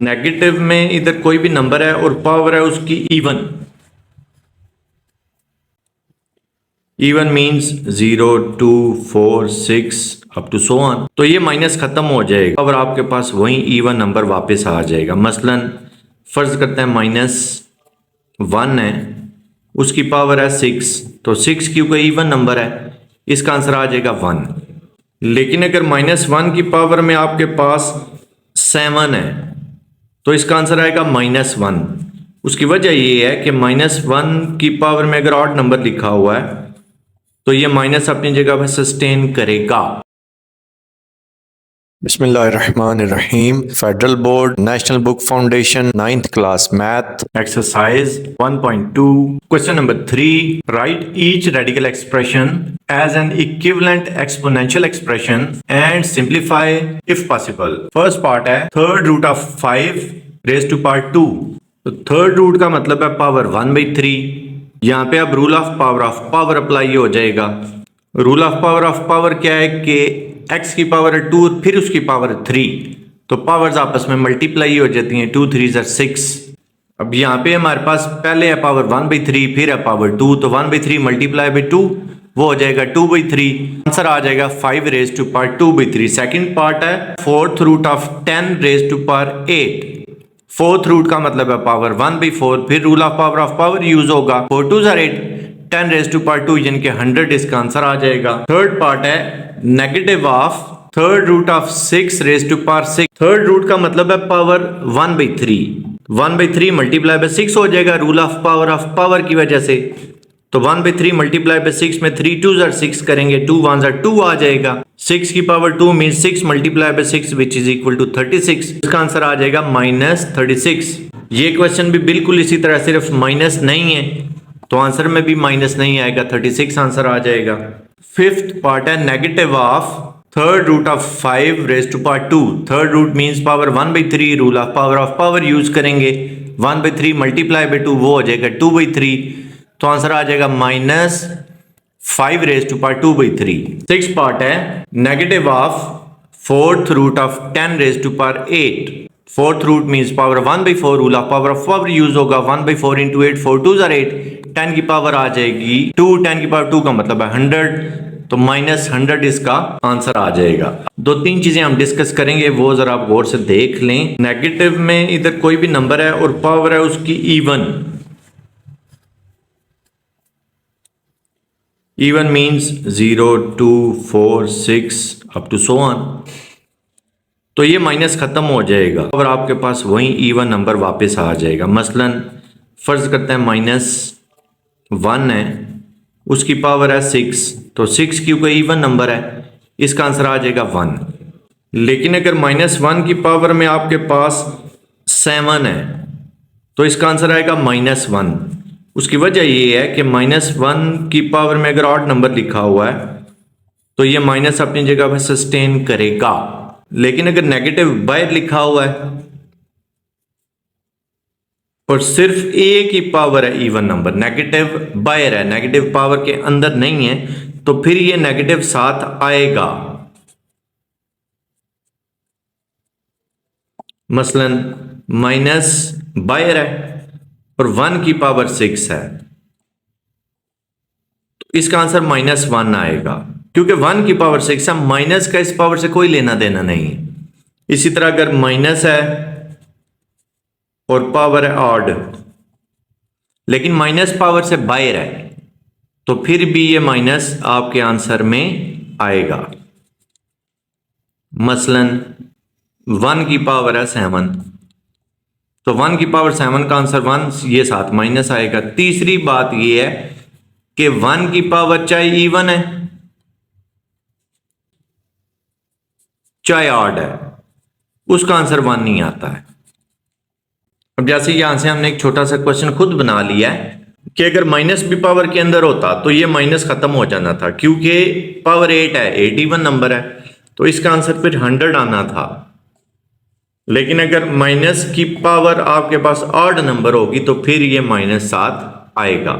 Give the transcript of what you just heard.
Negative में इधर कोई भी नंबर है और पावर है उसकी even. Even means 0, 2, 4, 6 up to so on. तो ये माइनस खत्म हो जाएगा और आपके पास वही इवन नंबर वापस आ जाएगा। मसलन फर्ज करते हैं -1 है, उसकी पावर है 6, तो 6 क्योंकि इवन नंबर है इसका आंसर आ जाएगा 1। लेकिन अगर -1 की पावर में आपके पास 7 है तो इसका आंसर आएगा -1। उसकी वजह ये है कि -1 की पावर में अगर ऑड नंबर लिखा हुआ है तो ये माइनस अपनी जगह पर सस्टेन करेगा। बिस्मिल्लाहिर्रहमानिर्रहीम। Federal Board National Book Foundation 9th class math exercise 1.2 question number 3, write each radical expression as an equivalent exponential expression and simplify if possible. First part है third root of 5 raise to power 2। तो third root का मतलब है power 1/3। यहाँ पे अब rule of power apply हो जाएगा। रूल ऑफ पावर क्या है कि x की पावर 2 फिर उसकी पावर 3, तो पावर्स आपस में मल्टीप्लाई हो जाती हैं। 2 3 6। अब यहाँ पे हमारे पास पहले है पावर 1/3 फिर है पावर 2, तो 1/3 मल्टीप्लाई बाई 2 वो हो जाएगा 2/3। आंसर आ जाएगा 5 raise to power 2/3। Second part है fourth root of 10 raise to power 8। Fourth root का मतलब है पावर 1/4, फिर रूल ऑफ पावर यूज होगा। 4 2 8, 10 रेज टू पावर 2 यानी कि 100 इसका आंसर आ जाएगा। थर्ड पार्ट है negative of third root of 6 raise to power 6। Third root का मतलब है पावर 1/3। 1/3 मल्टीप्लाई बाय 6 हो जाएगा रूल ऑफ पावर की वजह से। तो 1/3 मल्टीप्लाई बाय 6 में 3 2 6 करेंगे, 2 1 2 आ जाएगा। 6 की power 2 means 6 multiply by 6 which is equal to 36। इसका आंसर आ जाएगा -36। ये क्वेश्चन भी बिल्कुल इसी तरह, सिर्फ माइनस नहीं है तो आंसर में भी माइनस नहीं आएगा, 36 आंसर आ जाएगा। फिफ्थ पार्ट है negative of third root of 5 raise to power 2। Third root means power 1/3, rule of power use करेंगे। 1/3 मल्टीप्लाई बाय 2 वो हो जाएगा 2/3, तो आंसर आ जाएगा -5 raise to power 2/3। Six part है negative of fourth root of 10 raise to power 8। Fourth root means power 1/4, rule of power use होगा। 1/4 into 8, 4 2 8, 10 की पावर आ जाएगी 2। 10 की पावर 2 का मतलब है 100, तो -100 इसका आंसर आ जाएगा। 2-3 चीजें हम डिस्कस करेंगे, वो जरा आप गौर से देख लें। नेगेटिव में इधर कोई भी नंबर है और पावर है उसकी even. Even means 0 2 4 6 up to so on. तो ये माइनस खत्म हो जाएगा और आपके पास वही इवन नंबर वापस आ जाएगा। मसलन फर्ज करते हैं -1 है, उसकी पावर है 6, तो 6 क्योंकि इवन नंबर है इसका आंसर आ जाएगा 1। लेकिन अगर -1 की पावर में आपके पास 7 है तो इसका आंसर आएगा -1। उसकी वजह ये है कि -1 की पावर में अगर ऑड नंबर लिखा हुआ है तो ये माइनस अपनी जगह पर सस्टेन करेगा। लेकिन अगर नेगेटिव बाहर लिखा हुआ है और सिर्फ ए की पावर है इवन नंबर, नेगेटिव बाहर है, नेगेटिव पावर के अंदर नहीं है, तो फिर ये नेगेटिव साथ आएगा। मसलन माइनस बाहर है और 1 की पावर 6 है, तो इसका आंसर -1 आएगा क्योंकि 1 की पावर 6 है। माइनस का इस पावर से कोई लेना देना नहीं है। इसी तरह अगर माइनस है और पावर है ऑड, लेकिन माइनस पावर से बाहर है, तो फिर भी ये माइनस आपके आंसर में आएगा। मसलन 1 की पावर है 7, तो 1 की पावर 7 का आंसर 1, ये साथ माइनस आएगा। तीसरी बात ये है कि 1 की पावर चाहे इवन है चाहे ऑड है, उसका आंसर 1 नहीं आता है। अब जैसे यहां से हमने एक छोटा सा क्वेश्चन खुद बना लिया है कि अगर माइनस भी पावर के अंदर होता तो ये माइनस खत्म हो जाना था, क्योंकि पावर 8 है, 8 इवन नंबर है, तो इसका आंसर फिर 100 आना था। लेकिन अगर माइनस की पावर आपके पास ऑड नंबर होगी तो फिर ये -7 आएगा।